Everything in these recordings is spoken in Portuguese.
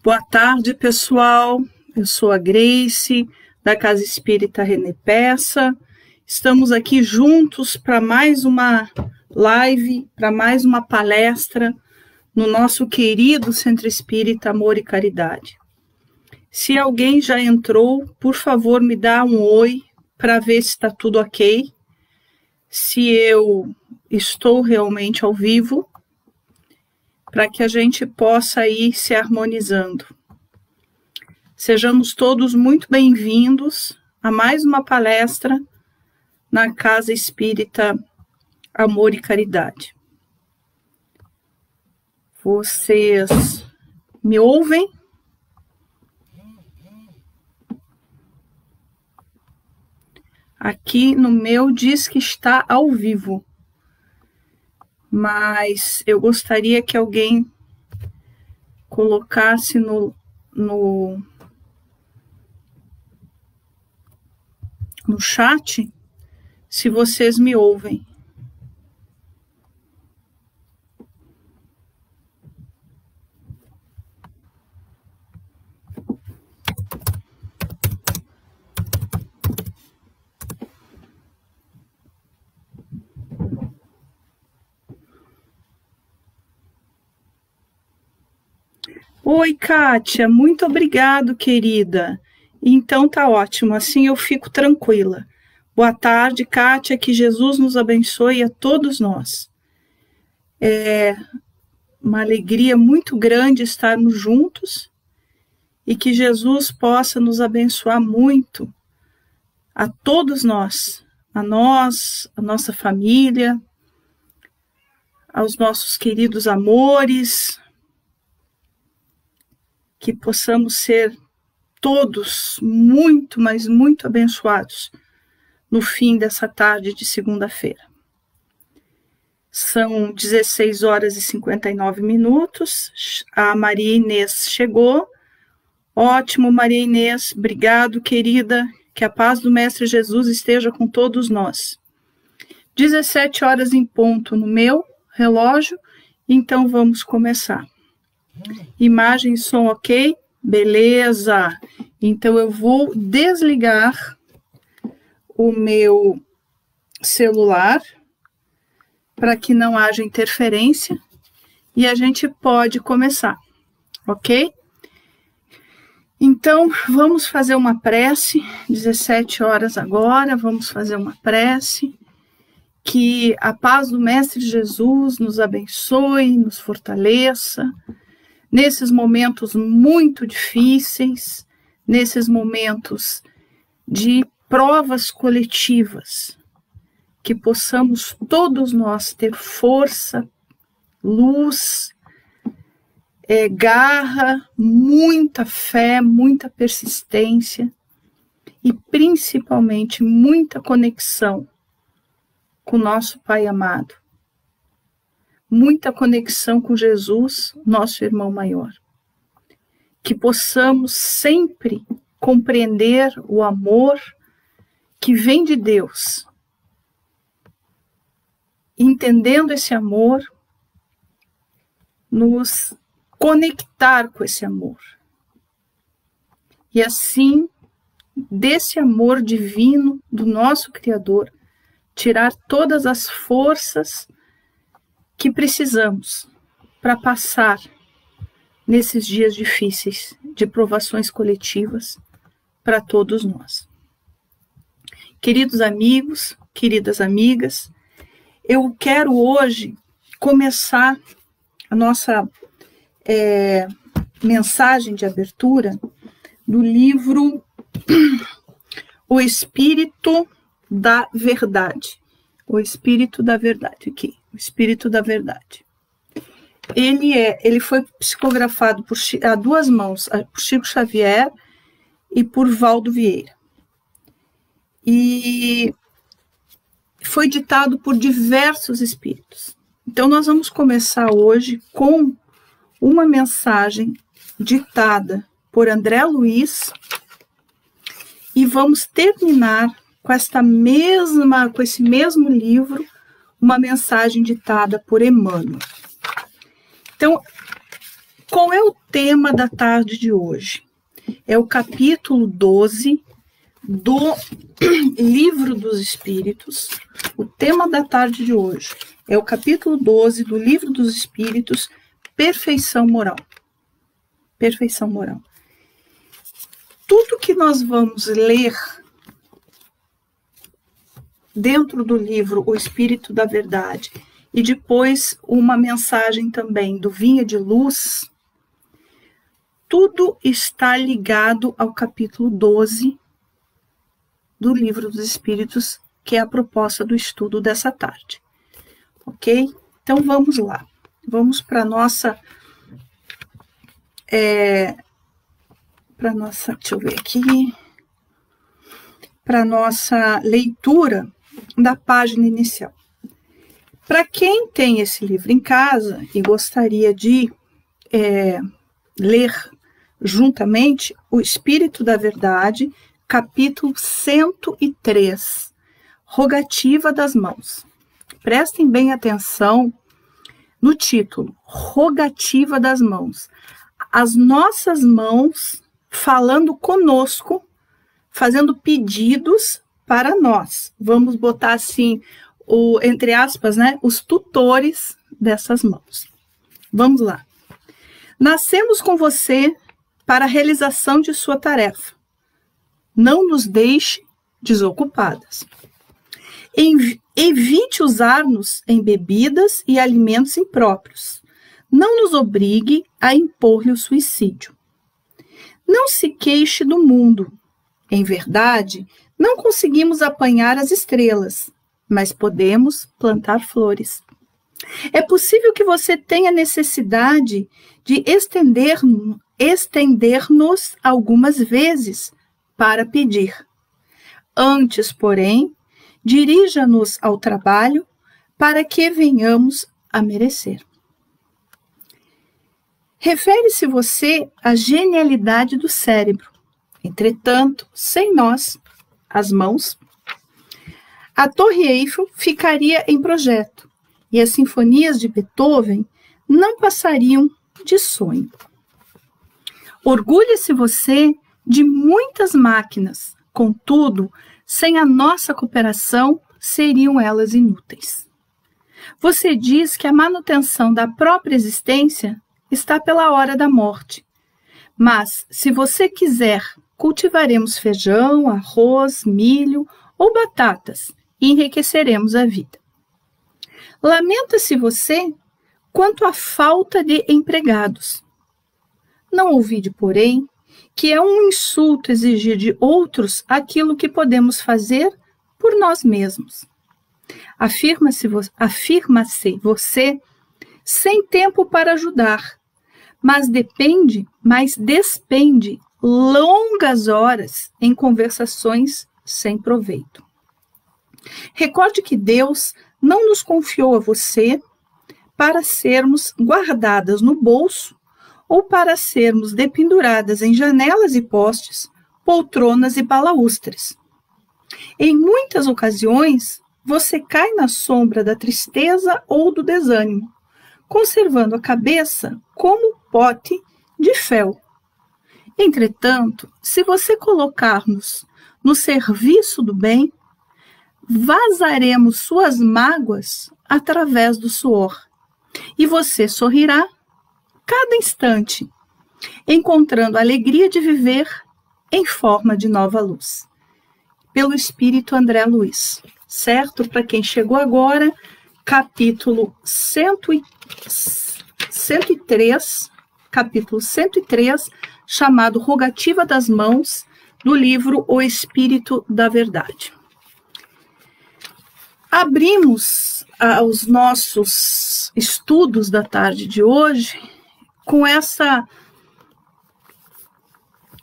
Boa tarde, pessoal. Eu sou a Grace, da Casa Espírita René Peça. Estamos aqui juntos para mais uma live, para mais uma palestra no nosso querido Centro Espírita Amor e Caridade. Se alguém já entrou, por favor, me dá um oi para ver se está tudo ok, se eu estou realmente ao vivo, para que a gente possa ir se harmonizando. Sejamos todos muito bem-vindos a mais uma palestra na Casa Espírita Amor e Caridade. Vocês me ouvem? Aqui no meu diz que está ao vivo, mas eu gostaria que alguém colocasse no chat se vocês me ouvem. Oi, Kátia, muito obrigado, querida. Então tá ótimo, assim eu fico tranquila. Boa tarde, Kátia, que Jesus nos abençoe a todos nós. É uma alegria muito grande estarmos juntos e que Jesus possa nos abençoar muito a todos nós, a nossa família, aos nossos queridos amores, que possamos ser todos muito, mas muito abençoados no fim dessa tarde de segunda-feira. São 16 horas e 59 minutos, a Maria Inês chegou. Ótimo, Maria Inês, obrigado, querida, que a paz do Mestre Jesus esteja com todos nós. 17 horas em ponto no meu relógio, então vamos começar. Imagem e som ok? Beleza! Então eu vou desligar o meu celular para que não haja interferência e a gente pode começar, ok? Então vamos fazer uma prece, 17 horas agora, vamos fazer uma prece, que a paz do Mestre Jesus nos abençoe, nos fortaleça, nesses momentos muito difíceis, nesses momentos de provas coletivas, que possamos todos nós ter força, luz, garra, muita fé, muita persistência e principalmente muita conexão com o nosso Pai amado. Muita conexão com Jesus, nosso irmão maior. Que possamos sempre compreender o amor que vem de Deus. Entendendo esse amor, nos conectar com esse amor. E assim, desse amor divino do nosso Criador, tirar todas as forças que precisamos para passar nesses dias difíceis de provações coletivas para todos nós. Queridos amigos, queridas amigas, eu quero hoje começar a nossa mensagem de abertura do livro O Espírito da Verdade. O Espírito da Verdade, aqui. O Espírito da Verdade. Ele foi psicografado a duas mãos, por Chico Xavier e por Valdo Vieira. E foi ditado por diversos espíritos. Então, nós vamos começar hoje com uma mensagem ditada por André Luiz e vamos terminar com esse mesmo livro, uma mensagem ditada por Emmanuel. Então, Qual é o tema da tarde de hoje? É o capítulo 12 do Livro dos Espíritos. O tema da tarde de hoje é o capítulo 12 do Livro dos Espíritos, Perfeição Moral. Perfeição moral. Tudo que nós vamos ler dentro do livro O Espírito da Verdade e depois uma mensagem também do Vinha de Luz, tudo está ligado ao capítulo 12 do Livro dos Espíritos, que é a proposta do estudo dessa tarde. Ok? Então vamos lá. Vamos para a nossa... deixa eu ver aqui. Para a nossa leitura da página inicial. Para quem tem esse livro em casa e gostaria de ler juntamente O Espírito da Verdade, capítulo 103, Rogativa das Mãos. Prestem bem atenção no título, Rogativa das Mãos. As nossas mãos falando conosco, fazendo pedidos para nós. Vamos botar assim, entre aspas, né, os tutores dessas mãos. Vamos lá. Nascemos com você para a realização de sua tarefa. Não nos deixe desocupadas. Evite usar-nos em bebidas e alimentos impróprios. Não nos obrigue a impor-lhe o suicídio. Não se queixe do mundo. Em verdade, não conseguimos apanhar as estrelas, mas podemos plantar flores. É possível que você tenha necessidade de estender-nos algumas vezes para pedir. Antes, porém, dirija-nos ao trabalho para que venhamos a merecer. Refere-se você à genialidade do cérebro. Entretanto, sem nós, as mãos, a Torre Eiffel ficaria em projeto e as sinfonias de Beethoven não passariam de sonho. Orgulha-se você de muitas máquinas, contudo, sem a nossa cooperação, seriam elas inúteis. Você diz que a manutenção da própria existência está pela hora da morte. Mas, se você quiser, cultivaremos feijão, arroz, milho ou batatas e enriqueceremos a vida. Lamenta-se você quanto à falta de empregados. Não ouvide, porém, que é um insulto exigir de outros aquilo que podemos fazer por nós mesmos. Afirma-se você sem tempo para ajudar, mas despende longas horas em conversações sem proveito. Recorde que Deus não nos confiou a você para sermos guardadas no bolso ou para sermos dependuradas em janelas e postes, poltronas e balaústres. Em muitas ocasiões, você cai na sombra da tristeza ou do desânimo, conservando a cabeça como pote de fel. Entretanto, se você colocar-nos no serviço do bem, vazaremos suas mágoas através do suor, e você sorrirá cada instante, encontrando a alegria de viver em forma de nova luz. Pelo Espírito André Luiz. Certo? Para quem chegou agora, capítulo 103, capítulo 103, chamado Rogativa das Mãos, do livro O Espírito da Verdade. Abrimos os nossos estudos da tarde de hoje com essa,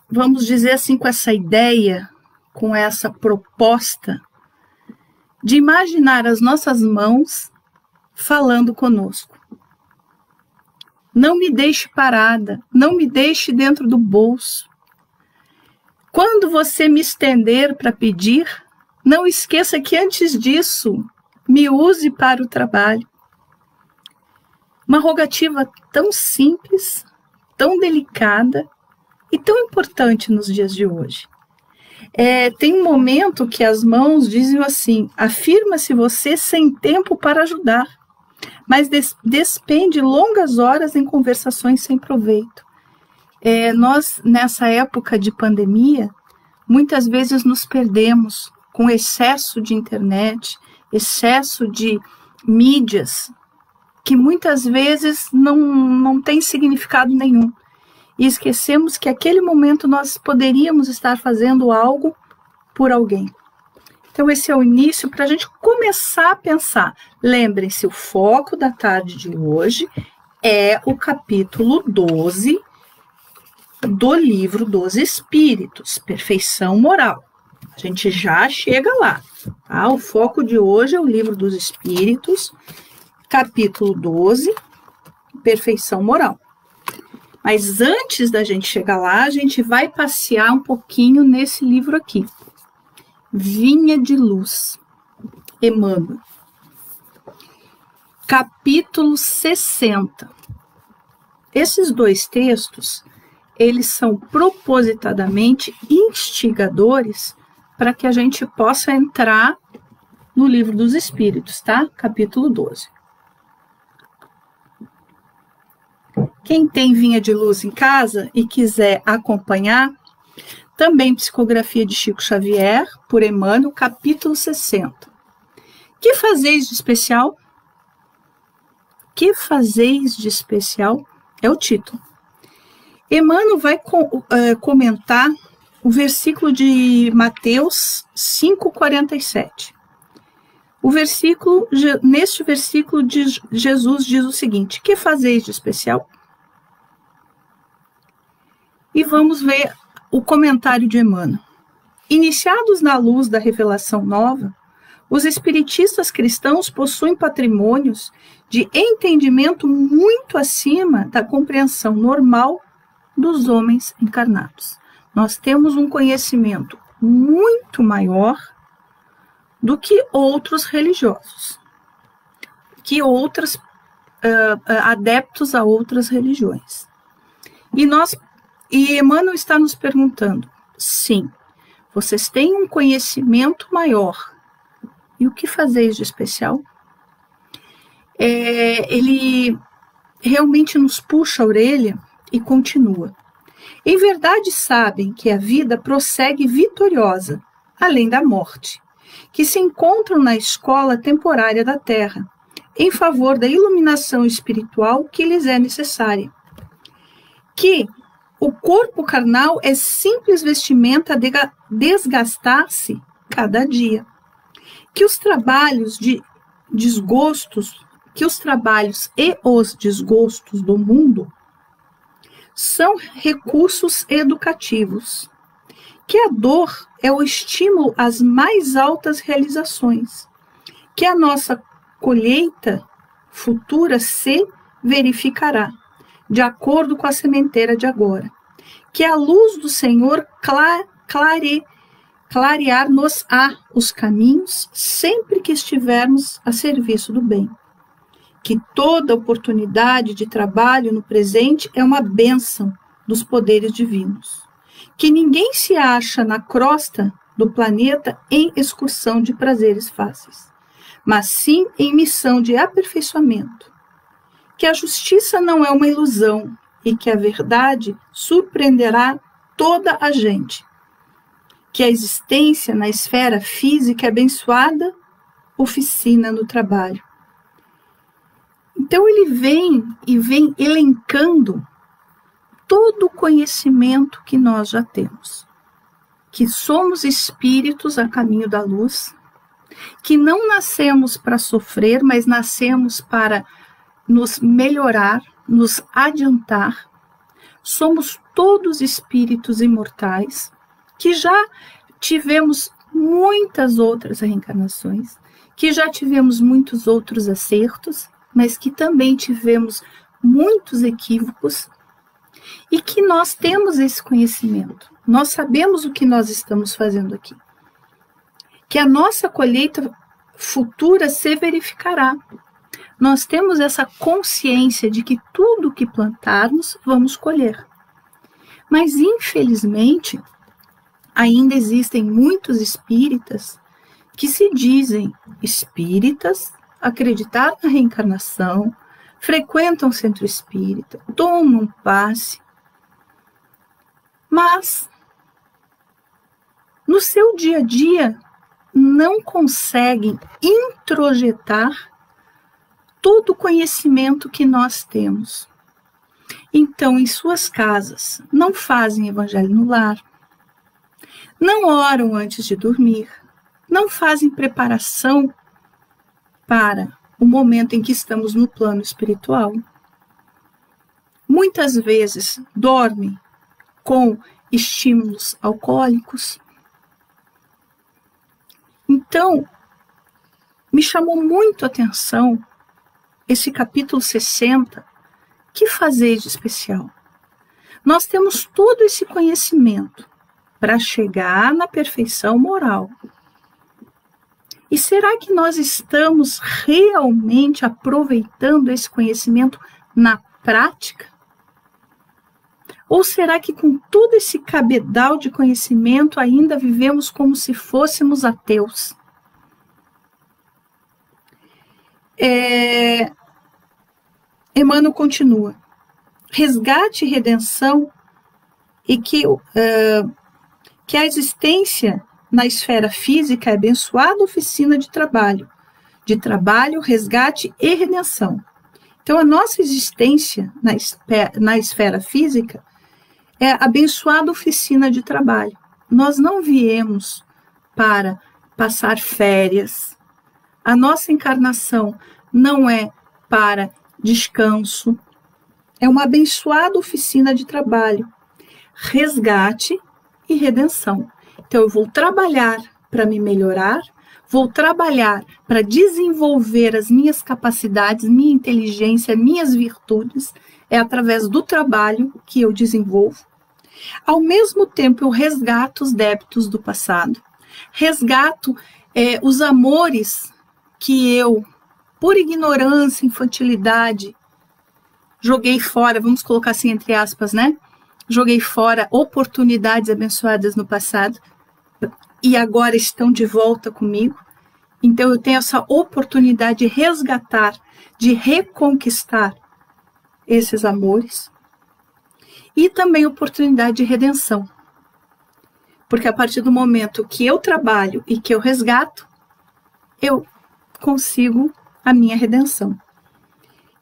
vamos dizer assim, com essa ideia, com essa proposta de imaginar as nossas mãos falando conosco. Não me deixe parada, não me deixe dentro do bolso. Quando você me estender para pedir, não esqueça que antes disso, me use para o trabalho. Uma rogativa tão simples, tão delicada e tão importante nos dias de hoje. Tem um momento que as mãos dizem assim: afirma-se você sem tempo para ajudar, mas despende longas horas em conversações sem proveito. Nós, nessa época de pandemia, muitas vezes nos perdemos com excesso de internet, excesso de mídias, que muitas vezes não tem significado nenhum. E esquecemos que naquele momento nós poderíamos estar fazendo algo por alguém. Então esse é o início para a gente começar a pensar. Lembrem-se, o foco da tarde de hoje é o capítulo 12 do livro dos Espíritos, Perfeição Moral. A gente já chega lá, tá? O foco de hoje é o livro dos Espíritos, capítulo 12, Perfeição Moral. Mas antes da gente chegar lá, a gente vai passear um pouquinho nesse livro aqui. Vinha de Luz, Emmanuel. Capítulo 60. Esses dois textos, eles são propositadamente instigadores para que a gente possa entrar no livro dos Espíritos, tá? Capítulo 12. Quem tem Vinha de Luz em casa e quiser acompanhar, também Psicografia de Chico Xavier, por Emmanuel, capítulo 60. Que fazeis de especial? Que fazeis de especial? É o título. Emmanuel vai comentar o versículo de Mateus 5,47. Neste versículo, Jesus diz o seguinte: que fazeis de especial? E vamos ver o comentário de Emmanuel. Iniciados na luz da revelação nova, os espiritistas cristãos possuem patrimônios de entendimento muito acima da compreensão normal dos homens encarnados. Nós temos um conhecimento muito maior do que outros religiosos, que outros adeptos a outras religiões. E Emmanuel está nos perguntando, sim, vocês têm um conhecimento maior. E o que fazeis de especial? Ele realmente nos puxa a orelha e continua. Em verdade sabem que a vida prossegue vitoriosa, além da morte, que se encontram na escola temporária da Terra, em favor da iluminação espiritual que lhes é necessária. Que o corpo carnal é simples vestimenta a desgastar-se cada dia. Que os trabalhos e os desgostos do mundo são recursos educativos. Que a dor é o estímulo às mais altas realizações. Que a nossa colheita futura se verificará de acordo com a sementeira de agora. Que a luz do Senhor clarear-nos-á os caminhos sempre que estivermos a serviço do bem. Que toda oportunidade de trabalho no presente é uma bênção dos poderes divinos. Que ninguém se acha na crosta do planeta em excursão de prazeres fáceis, mas sim em missão de aperfeiçoamento. Que a justiça não é uma ilusão e que a verdade surpreenderá toda a gente. Que a existência na esfera física é abençoada oficina no trabalho. Então ele vem elencando todo o conhecimento que nós já temos. Que somos espíritos a caminho da luz, que não nascemos para sofrer, mas nascemos para nos melhorar, nos adiantar. Somos todos espíritos imortais, que já tivemos muitas outras reencarnações, que já tivemos muitos outros acertos, mas que também tivemos muitos equívocos, e que nós temos esse conhecimento. Nós sabemos o que nós estamos fazendo aqui. Que a nossa colheita futura se verificará. nós temos essa consciência de que tudo que plantarmos, vamos colher. Mas, infelizmente, ainda existem muitos espíritas que se dizem espíritas, acreditar na reencarnação, frequentam o centro espírita, tomam passe, mas no seu dia a dia não conseguem introjetar todo o conhecimento que nós temos. Então, em suas casas, não fazem evangelho no lar, não oram antes de dormir, não fazem preparação para o momento em que estamos no plano espiritual. Muitas vezes dormem com estímulos alcoólicos. Então, me chamou muito a atenção esse capítulo 60, que fazeis de especial? Nós temos todo esse conhecimento para chegar na perfeição moral. E será que nós estamos realmente aproveitando esse conhecimento na prática? Ou será que com todo esse cabedal de conhecimento ainda vivemos como se fôssemos ateus? Emmanuel continua. Resgate e redenção e que a existência na esfera física é abençoada oficina de trabalho, resgate e redenção. Então, a nossa existência na esfera física é abençoada oficina de trabalho. Nós não viemos para passar férias. A nossa encarnação não é para descanso. É uma abençoada oficina de trabalho, resgate e redenção. Então, eu vou trabalhar para me melhorar, vou trabalhar para desenvolver as minhas capacidades, minha inteligência, minhas virtudes. É através do trabalho que eu desenvolvo. Ao mesmo tempo, eu resgato os débitos do passado. Resgato os amores que eu, por ignorância, infantilidade, joguei fora, vamos colocar assim entre aspas, né? Joguei fora oportunidades abençoadas no passado e agora estão de volta comigo. Então, eu tenho essa oportunidade de resgatar, de reconquistar esses amores. E também oportunidade de redenção. Porque a partir do momento que eu trabalho e que eu resgato, eu consigo a minha redenção.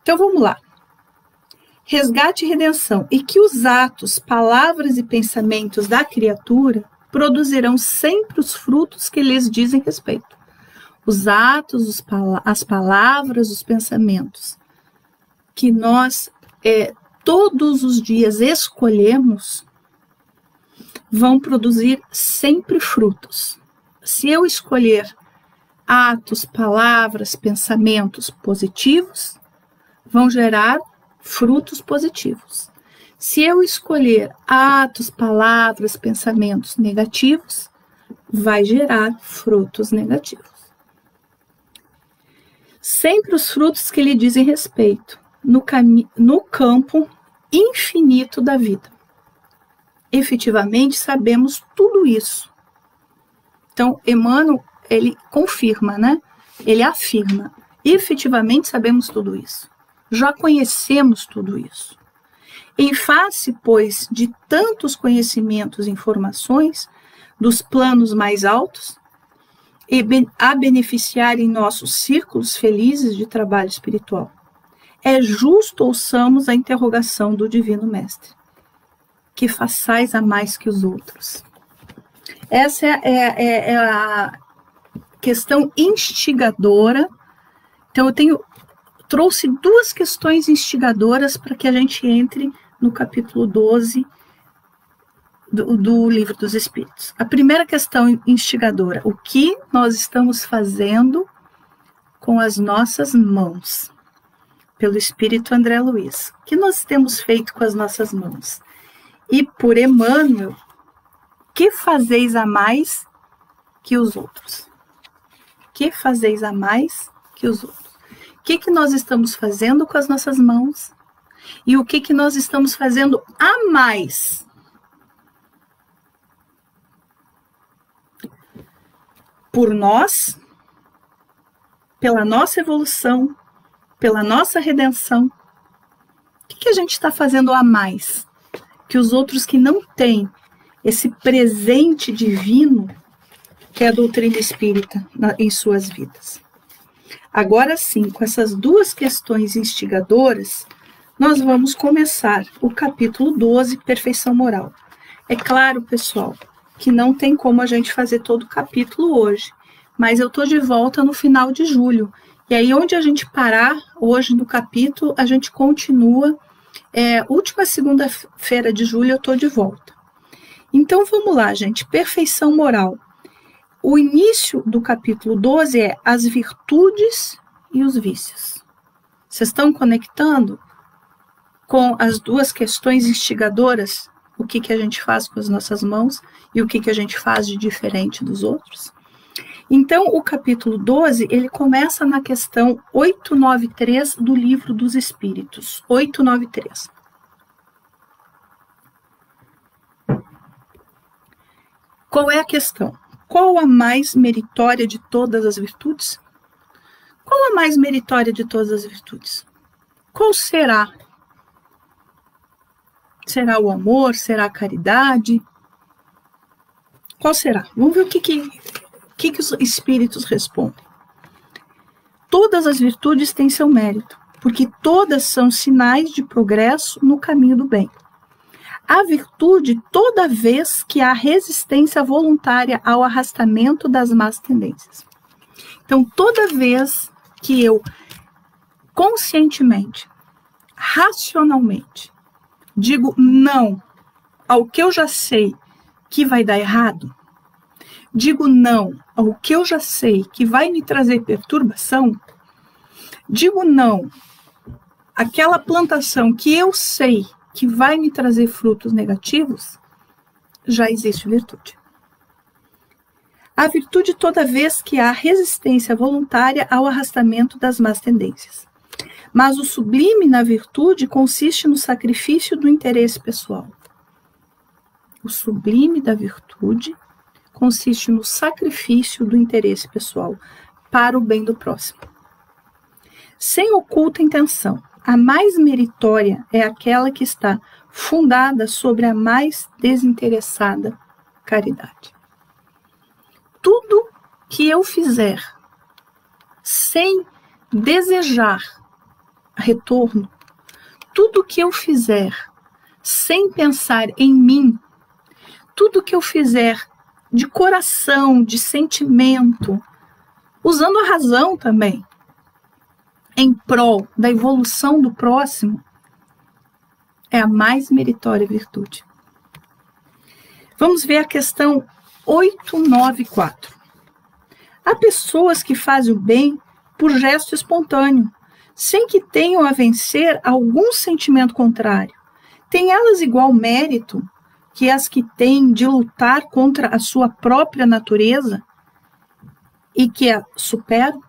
Então, vamos lá. Resgate e redenção. E que os atos, palavras e pensamentos da criatura produzirão sempre os frutos que lhes dizem respeito. Os atos, as palavras, os pensamentos que nós todos os dias escolhemos vão produzir sempre frutos. Se eu escolher atos, palavras, pensamentos positivos, vão gerar frutos positivos. Se eu escolher atos, palavras, pensamentos negativos, vai gerar frutos negativos. Sempre os frutos que lhe dizem respeito, no campo infinito da vida. Efetivamente, sabemos tudo isso. Então, Emmanuel, ele confirma, né? Ele afirma, efetivamente sabemos tudo isso. Já conhecemos tudo isso. Em face, pois, de tantos conhecimentos e informações dos planos mais altos, a beneficiarem nossos círculos felizes de trabalho espiritual, é justo ouçamos a interrogação do Divino Mestre. Que façais a mais que os outros. Essa é a questão instigadora. Então, trouxe duas questões instigadoras para que a gente entre no capítulo 12 do Livro dos Espíritos. A primeira questão instigadora: o que nós estamos fazendo com as nossas mãos? Pelo Espírito André Luiz. O que nós temos feito com as nossas mãos? E por Emmanuel, que fazeis a mais que os outros? Que fazeis a mais que os outros? que nós estamos fazendo com as nossas mãos e o que nós estamos fazendo a mais. Por nós, pela nossa evolução, pela nossa redenção. O que a gente está fazendo a mais que os outros que não têm esse presente divino que é a doutrina espírita em suas vidas? Agora sim, com essas duas questões instigadoras, nós vamos começar o capítulo 12, Perfeição Moral. É claro, pessoal, que não tem como a gente fazer todo o capítulo hoje, mas eu estou de volta no final de julho. E aí, onde a gente parar hoje no capítulo, a gente continua. Última segunda-feira de julho eu estou de volta. Então, vamos lá, gente. Perfeição moral. O início do capítulo 12 é as virtudes e os vícios. Vocês estão conectando com as duas questões instigadoras? O que a gente faz com as nossas mãos e o que a gente faz de diferente dos outros? Então, o capítulo 12, ele começa na questão 893 do Livro dos Espíritos. 893. Qual é a questão? Qual a mais meritória de todas as virtudes? Qual a mais meritória de todas as virtudes? Qual será? Será o amor? Será a caridade? Qual será? Vamos ver o que os espíritos respondem. Todas as virtudes têm seu mérito, porque todas são sinais de progresso no caminho do bem. A virtude toda vez que há resistência voluntária ao arrastamento das más tendências. Então, toda vez que eu conscientemente, racionalmente, digo não ao que eu já sei que vai dar errado, digo não ao que eu já sei que vai me trazer perturbação, digo não àquela plantação que eu sei que vai me trazer frutos negativos, já existe virtude. A virtude toda vez que há resistência voluntária ao arrastamento das más tendências. Mas o sublime na virtude consiste no sacrifício do interesse pessoal. O sublime da virtude consiste no sacrifício do interesse pessoal para o bem do próximo. Sem oculta intenção, a mais meritória é aquela que está fundada sobre a mais desinteressada caridade. Tudo que eu fizer sem desejar retorno, tudo que eu fizer sem pensar em mim, tudo que eu fizer de coração, de sentimento, usando a razão também, em prol da evolução do próximo, é a mais meritória virtude. Vamos ver a questão 894. Há pessoas que fazem o bem por gesto espontâneo, sem que tenham a vencer algum sentimento contrário. Têm elas igual mérito que as que têm de lutar contra a sua própria natureza e que a superam?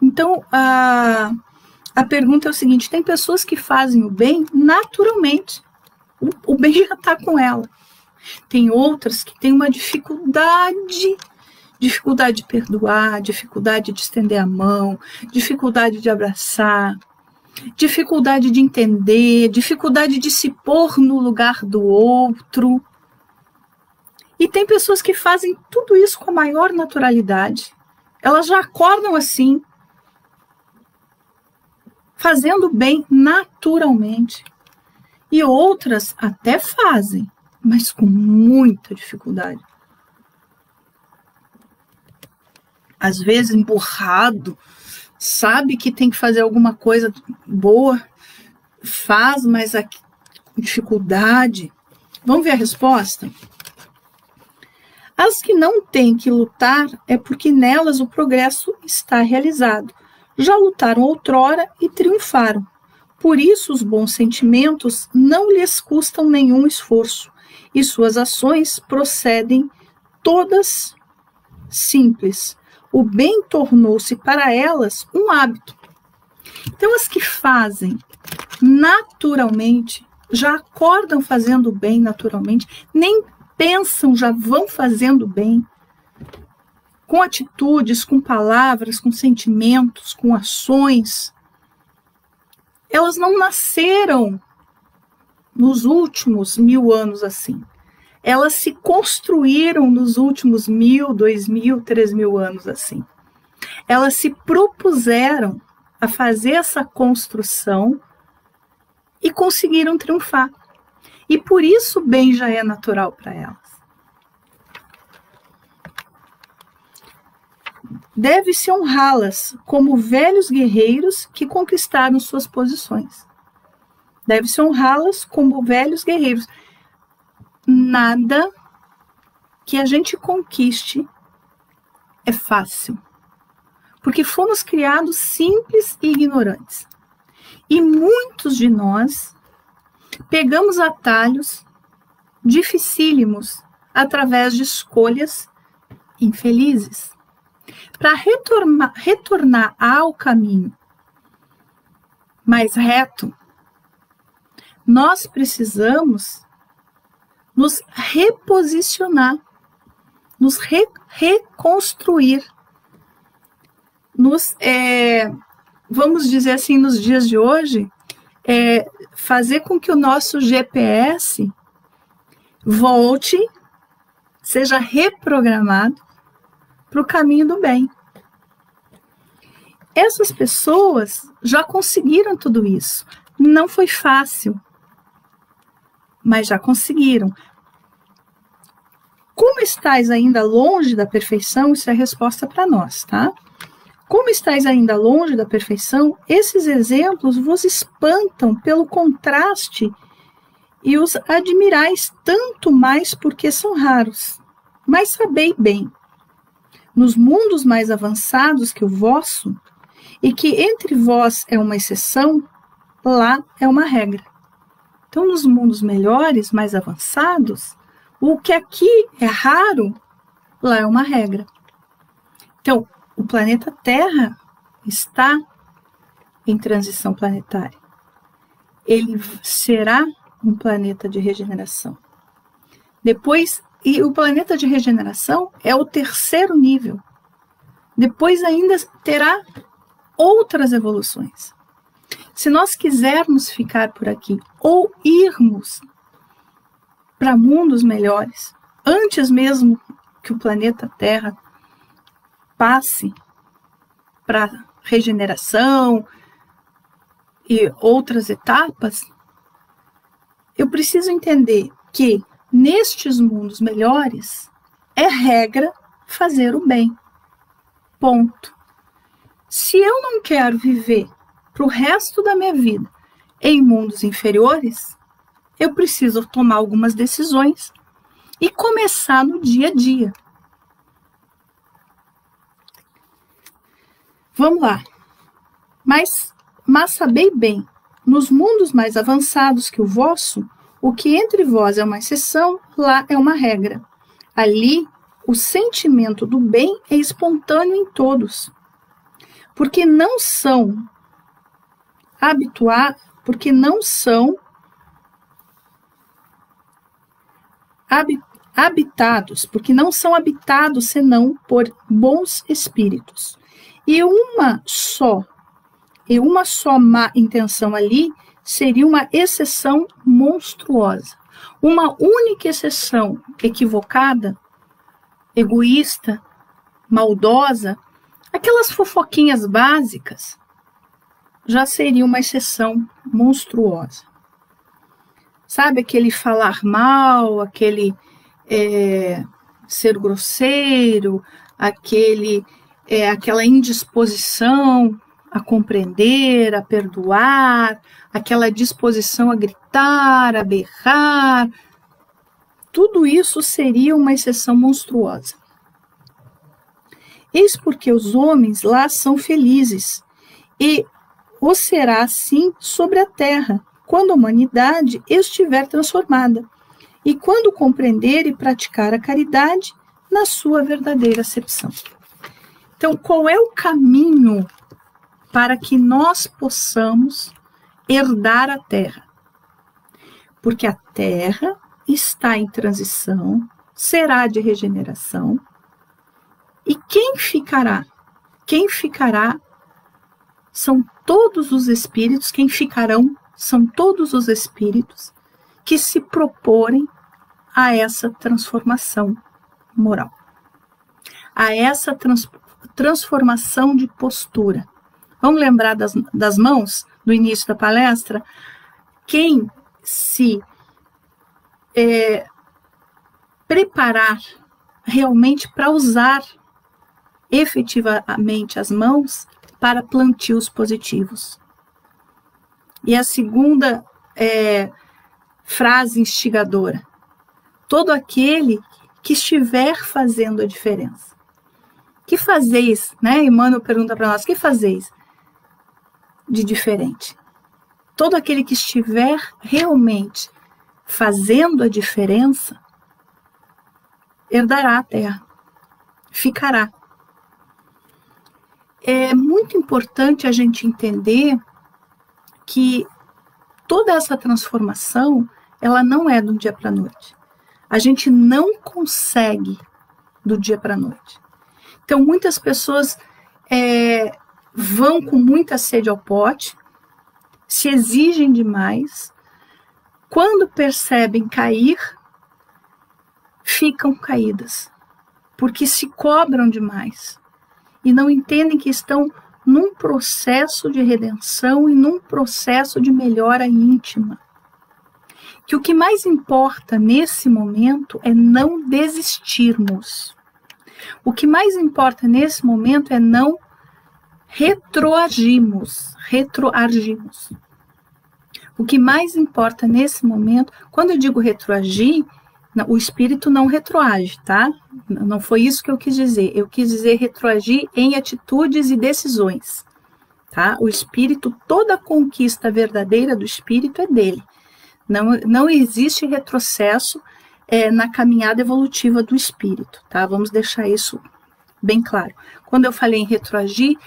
Então, a pergunta é o seguinte: tem pessoas que fazem o bem naturalmente, o bem já está com ela. Tem outras que têm uma dificuldade de perdoar, dificuldade de estender a mão, dificuldade de abraçar, dificuldade de entender, dificuldade de se pôr no lugar do outro. E tem pessoas que fazem tudo isso com a maior naturalidade. Elas já acordam assim, fazendo bem naturalmente. E outras até fazem, mas com muita dificuldade. Às vezes emburrado, sabe que tem que fazer alguma coisa boa, faz, mas com dificuldade. Vamos ver a resposta? As que não têm que lutar é porque nelas o progresso está realizado. Já lutaram outrora e triunfaram. Por isso os bons sentimentos não lhes custam nenhum esforço e suas ações procedem todas simples. O bem tornou-se para elas um hábito. Então, as que fazem naturalmente, já acordam fazendo bem naturalmente, nem pensam, já vão fazendo bem, com atitudes, com palavras, com sentimentos, com ações. Elas não nasceram nos últimos 1000 anos assim. Elas se construíram nos últimos 1000, 2000, 3000 anos assim. Elas se propuseram a fazer essa construção e conseguiram triunfar. E por isso o bem já é natural para elas. Deve-se honrá-las como velhos guerreiros que conquistaram suas posições. Deve-se honrá-las como velhos guerreiros. Nada que a gente conquiste é fácil, porque fomos criados simples e ignorantes. E muitos de nós pegamos atalhos dificílimos através de escolhas infelizes. Para retornar ao caminho mais reto, nós precisamos nos reposicionar, nos reconstruir, vamos dizer assim, nos dias de hoje, fazer com que o nosso GPS volte, seja reprogramado para o caminho do bem. Essas pessoas já conseguiram tudo isso. Não foi fácil, mas já conseguiram. Como estáis ainda longe da perfeição, isso é a resposta para nós, tá? Como estáis ainda longe da perfeição, esses exemplos vos espantam pelo contraste e os admirais tanto mais porque são raros. Mas sabei bem, nos mundos mais avançados que o vosso, e que entre vós é uma exceção, lá é uma regra. Então, nos mundos melhores, mais avançados, o que aqui é raro, lá é uma regra. Então, o planeta Terra está em transição planetária. Ele será um planeta de regeneração. Depois, e o planeta de regeneração é o 3º nível. Depois ainda terá outras evoluções. Se nós quisermos ficar por aqui ou irmos para mundos melhores, antes mesmo que o planeta Terra passe para regeneração e outras etapas, eu preciso entender que nestes mundos melhores é regra fazer o bem. Ponto. Se eu não quero viver para o resto da minha vida em mundos inferiores, eu preciso tomar algumas decisões e começar no dia a dia. Vamos lá. Mas sabei bem, nos mundos mais avançados que o vosso, o que entre vós é uma exceção, lá é uma regra. Ali, o sentimento do bem é espontâneo em todos, porque não são habitados, porque não são habitados senão por bons espíritos. E uma só má intenção ali seria uma exceção monstruosa. Uma única exceção equivocada, egoísta, maldosa, aquelas fofoquinhas básicas, já seria uma exceção monstruosa. Sabe, aquele falar mal, aquele ser grosseiro, aquela indisposição a compreender, a perdoar, aquela disposição a gritar, a berrar, tudo isso seria uma exceção monstruosa. Eis porque os homens lá são felizes, e o será assim sobre a terra, quando a humanidade estiver transformada, e quando compreender e praticar a caridade na sua verdadeira acepção. Então, qual é o caminho para que nós possamos herdar a terra. Porque a terra está em transição, será de regeneração. E quem ficará? Quem ficará são todos os espíritos, quem ficarão são todos os espíritos que se proporem a essa transformação moral, a essa transformação de postura. Vamos lembrar das mãos do início da palestra? Quem se preparar realmente para usar efetivamente as mãos para plantios positivos. E a segunda frase instigadora: todo aquele que estiver fazendo a diferença. Que fazeis, né? Emmanuel pergunta para nós, que fazeis de diferente? Todo aquele que estiver realmente fazendo a diferença, herdará a terra, ficará. É muito importante a gente entender que toda essa transformação, ela não é do dia para a noite. A gente não consegue do dia para a noite. Então, muitas pessoas vão com muita sede ao pote, se exigem demais, quando percebem cair, ficam caídas, porque se cobram demais e não entendem que estão num processo de redenção e num processo de melhora íntima. Que o que mais importa nesse momento é não desistirmos. O que mais importa nesse momento é não retroagirmos. O que mais importa nesse momento, quando eu digo retroagir, o espírito não retroage, tá? Não foi isso que eu quis dizer. Eu quis dizer retroagir em atitudes e decisões, tá? O espírito, toda a conquista verdadeira do espírito é dele. Não existe retrocesso na caminhada evolutiva do espírito, tá? Vamos deixar isso bem claro. Quando eu falei em retroagir,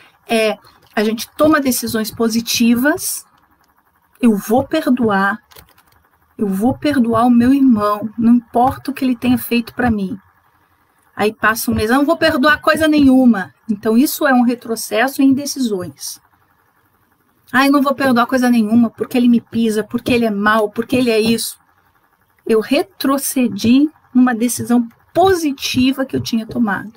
a gente toma decisões positivas. Eu vou perdoar o meu irmão, não importa o que ele tenha feito para mim. Aí passa um mês, eu não vou perdoar coisa nenhuma. Então isso é um retrocesso em decisões. Eu não vou perdoar coisa nenhuma porque ele me pisa, porque ele é mau, porque ele é isso. Eu retrocedi numa decisão positiva que eu tinha tomado.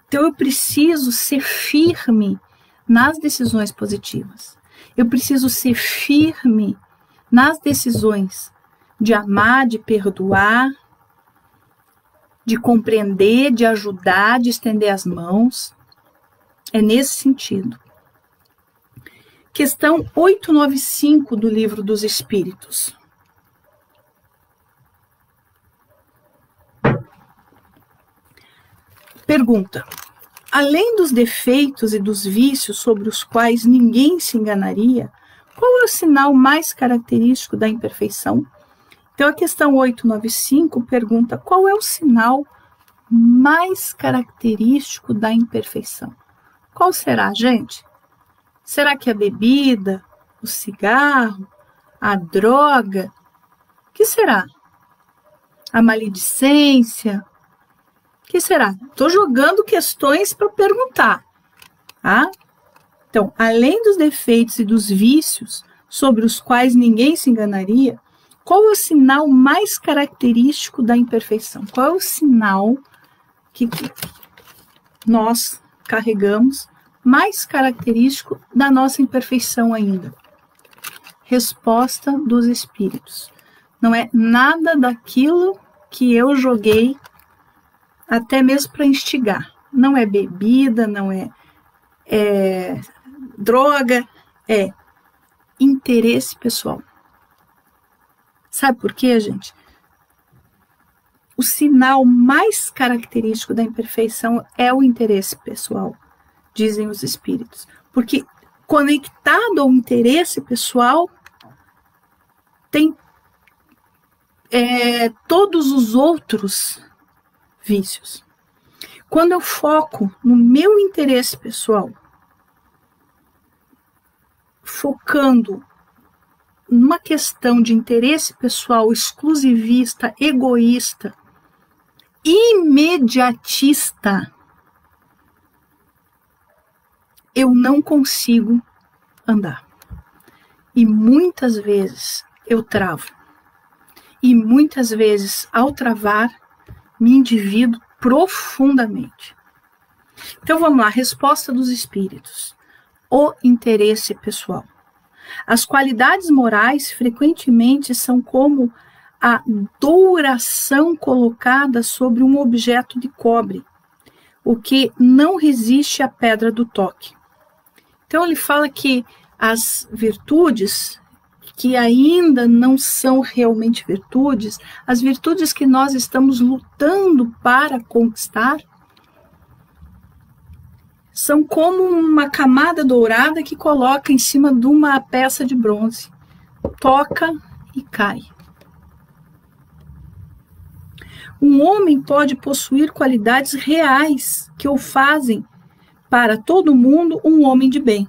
Então eu preciso ser firme nas decisões positivas. Eu preciso ser firme nas decisões de amar, de perdoar, de compreender, de ajudar, de estender as mãos. É nesse sentido. Questão 895 do Livro dos Espíritos. Pergunta: além dos defeitos e dos vícios sobre os quais ninguém se enganaria, qual é o sinal mais característico da imperfeição? Então, a questão 895 pergunta: qual é o sinal mais característico da imperfeição? Qual será, gente? Será que a bebida, o cigarro, a droga? O que será? A maledicência? O que será? Estou jogando questões para perguntar, tá? Então, além dos defeitos e dos vícios sobre os quais ninguém se enganaria, qual é o sinal mais característico da imperfeição? Qual é o sinal que nós carregamos mais característico da nossa imperfeição ainda? Resposta dos espíritos. Não é nada daquilo que eu joguei até mesmo para instigar. Não é bebida, não é droga, é interesse pessoal. Sabe por quê, gente? O sinal mais característico da imperfeição é o interesse pessoal, dizem os espíritos. Porque conectado ao interesse pessoal, tem todos os outros vícios. Quando eu foco no meu interesse pessoal, focando numa questão de interesse pessoal exclusivista, egoísta, imediatista, eu não consigo andar. E muitas vezes eu travo. E muitas vezes, ao travar, me endivido profundamente. Então vamos lá, resposta dos espíritos. O interesse pessoal. As qualidades morais frequentemente são como a douração colocada sobre um objeto de cobre, o que não resiste à pedra do toque. Então ele fala que as virtudes que ainda não são realmente virtudes, as virtudes que nós estamos lutando para conquistar, são como uma camada dourada que coloca em cima de uma peça de bronze. Toca e cai. Um homem pode possuir qualidades reais que o fazem, para todo mundo, um homem de bem.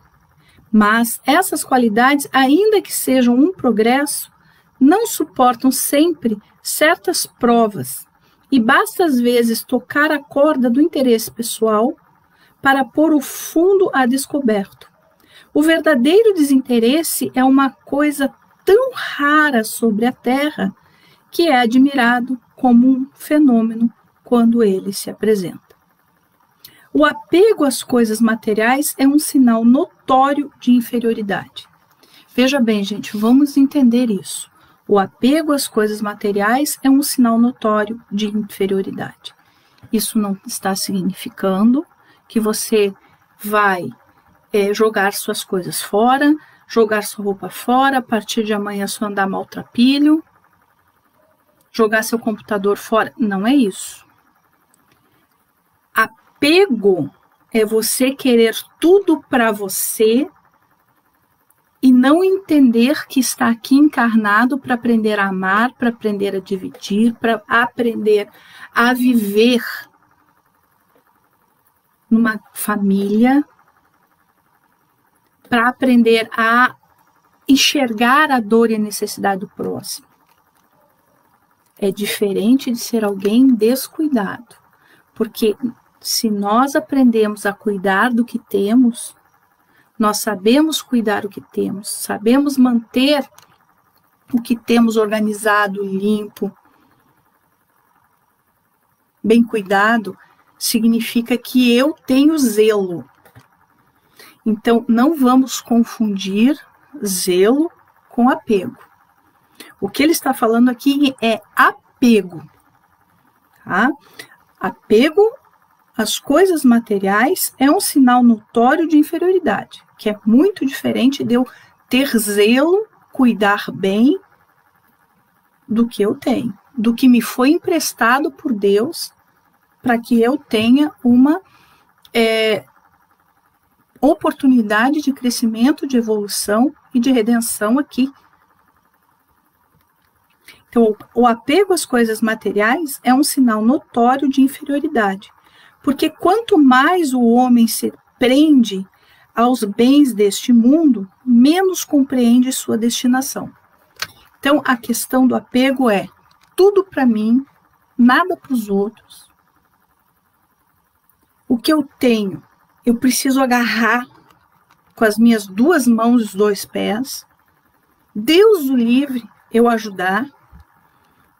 Mas essas qualidades, ainda que sejam um progresso, não suportam sempre certas provas. E basta às vezes tocar a corda do interesse pessoal para pôr o fundo a descoberto. O verdadeiro desinteresse é uma coisa tão rara sobre a Terra que é admirado como um fenômeno quando ele se apresenta. O apego às coisas materiais é um sinal notório de inferioridade. Veja bem, gente, vamos entender isso. O apego às coisas materiais é um sinal notório de inferioridade. Isso não está significando que você vai jogar suas coisas fora, jogar sua roupa fora, a partir de amanhã só andar maltrapilho, jogar seu computador fora. Não é isso. Apego é você querer tudo para você e não entender que está aqui encarnado para aprender a amar, para aprender a dividir, para aprender a viver numa família, para aprender a enxergar a dor e a necessidade do próximo. É diferente de ser alguém descuidado, porque se nós aprendemos a cuidar do que temos, nós sabemos cuidar do que temos, sabemos manter o que temos organizado, limpo, bem cuidado, significa que eu tenho zelo. Então, não vamos confundir zelo com apego. O que ele está falando aqui é apego. Tá? Apego às coisas materiais é um sinal notório de inferioridade, que é muito diferente de eu ter zelo, cuidar bem do que eu tenho, do que me foi emprestado por Deus, para que eu tenha uma oportunidade de crescimento, de evolução e de redenção aqui. Então, o apego às coisas materiais é um sinal notório de inferioridade, porque quanto mais o homem se prende aos bens deste mundo, menos compreende sua destinação. Então, a questão do apego é tudo para mim, nada para os outros. O que eu tenho, eu preciso agarrar com as minhas duas mãos e os dois pés. Deus o livre, eu ajudar.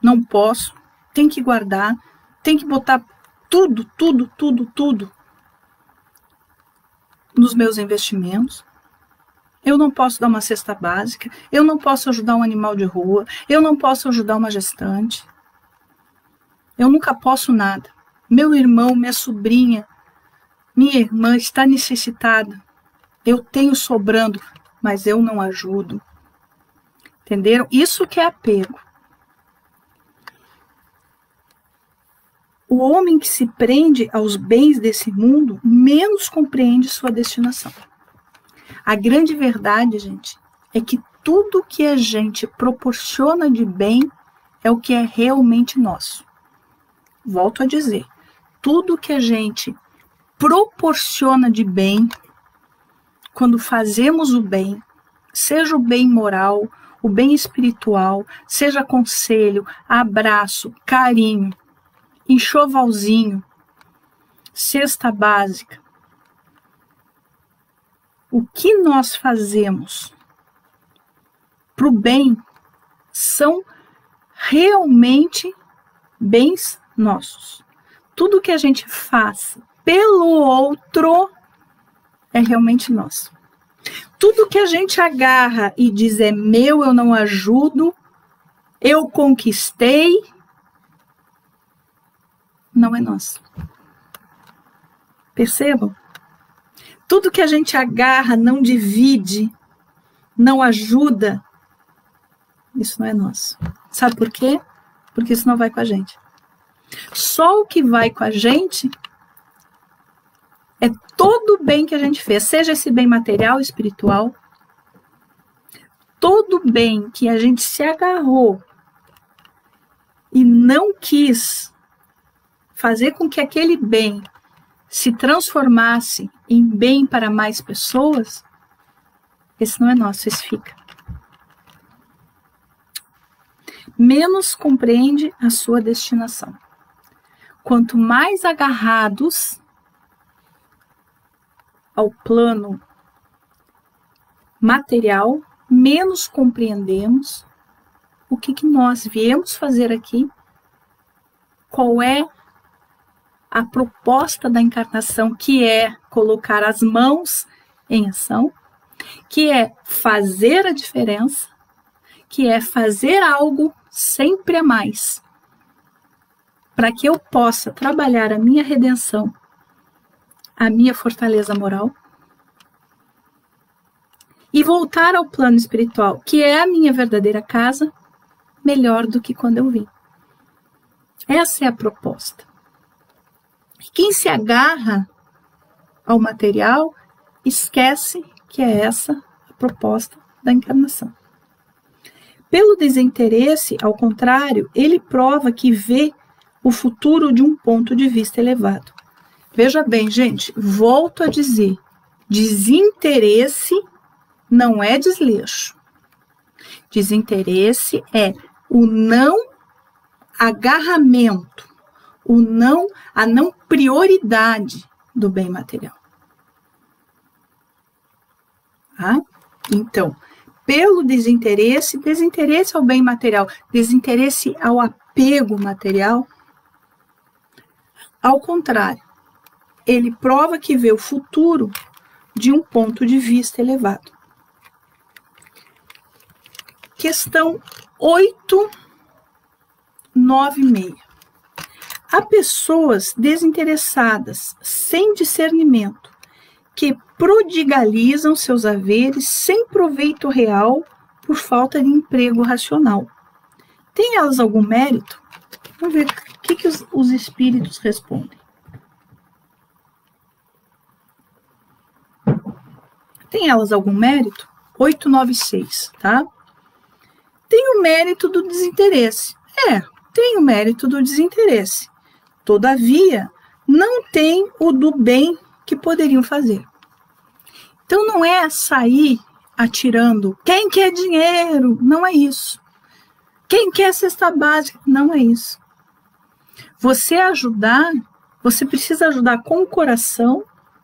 Não posso, tem que guardar, tem que botar tudo nos meus investimentos. Eu não posso dar uma cesta básica, eu não posso ajudar um animal de rua, eu não posso ajudar uma gestante. Eu nunca posso nada. Meu irmão, minha sobrinha, minha irmã está necessitada. Eu tenho sobrando, mas eu não ajudo. Entenderam? Isso que é apego. O homem que se prende aos bens desse mundo menos compreende sua destinação. A grande verdade, gente, é que tudo que a gente proporciona de bem é o que é realmente nosso. Volto a dizer, tudo que a gente proporciona de bem, quando fazemos o bem, seja o bem moral, o bem espiritual, seja conselho, abraço, carinho, enxovalzinho, cesta básica. O que nós fazemos para o bem são realmente bens nossos. Tudo que a gente faz pelo outro é realmente nosso. Tudo que a gente agarra e diz é meu, eu não ajudo, eu conquistei, não é nosso. Percebam? Tudo que a gente agarra, não divide, não ajuda, isso não é nosso. Sabe por quê? Porque isso não vai com a gente. Só o que vai com a gente é todo o bem que a gente fez, seja esse bem material ou espiritual, todo bem que a gente se agarrou e não quis fazer com que aquele bem se transformasse em bem para mais pessoas, esse não é nosso, esse fica. Menos compreende a sua destinação. Quanto mais agarrados ao plano material, menos compreendemos o que nós viemos fazer aqui, qual é a proposta da encarnação, que é colocar as mãos em ação, que é fazer a diferença, que é fazer algo sempre a mais, para que eu possa trabalhar a minha redenção, a minha fortaleza moral, e voltar ao plano espiritual, que é a minha verdadeira casa, melhor do que quando eu vim. Essa é a proposta. E quem se agarra ao material, esquece que é essa a proposta da encarnação. Pelo desinteresse, ao contrário, ele prova que vê o futuro de um ponto de vista elevado. Veja bem, gente, volto a dizer, desinteresse não é desleixo. Desinteresse é o não agarramento, a não prioridade do bem material. Tá? Então, pelo desinteresse ao bem material, desinteresse ao apego material, ao contrário, ele prova que vê o futuro de um ponto de vista elevado. Questão 896. Há pessoas desinteressadas, sem discernimento, que prodigalizam seus haveres sem proveito real por falta de emprego racional. Tem elas algum mérito? Vamos ver o que os espíritos respondem. Tem elas algum mérito? 896, tá? Tem o mérito do desinteresse. Tem o mérito do desinteresse. Todavia, não tem o do bem que poderiam fazer. Então, não é sair atirando. Quem quer dinheiro? Não é isso. Quem quer cesta básica? Não é isso. Você precisa ajudar com o coração,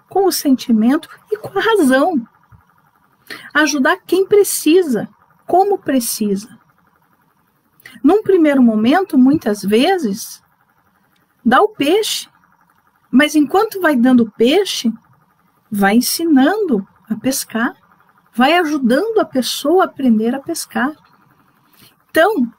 com o sentimento e com a razão. Ajudar quem precisa, como precisa. Num primeiro momento, muitas vezes, dá o peixe. Mas enquanto vai dando peixe, vai ensinando a pescar. Vai ajudando a pessoa a aprender a pescar. Então,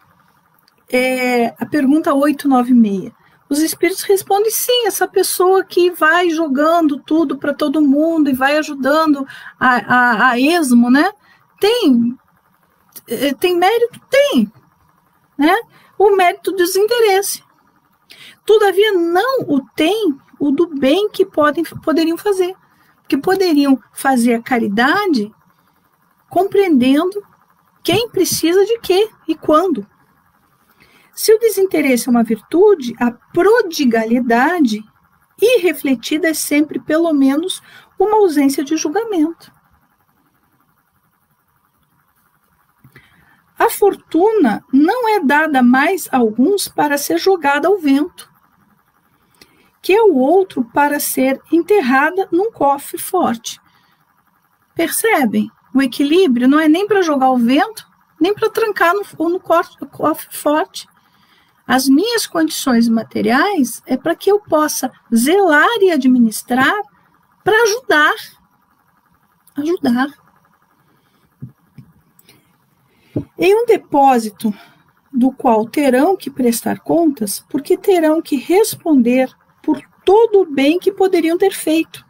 a pergunta 896. Os espíritos respondem sim, essa pessoa que vai jogando tudo para todo mundo e vai ajudando a esmo, né? Tem mérito? Tem. Né? O mérito do desinteresse. Todavia, não o tem o do bem que poderiam fazer. Que poderiam fazer a caridade compreendendo quem precisa de quê e quando. Se o desinteresse é uma virtude, a prodigalidade irrefletida é sempre, pelo menos, uma ausência de julgamento. A fortuna não é dada mais a alguns para ser jogada ao vento, que é o outro para ser enterrada num cofre forte. Percebem? O equilíbrio não é nem para jogar ao vento, nem para trancar no cofre forte. As minhas condições materiais é para que eu possa zelar e administrar para ajudar. Em um depósito do qual terão que prestar contas, porque terão que responder por todo o bem que poderiam ter feito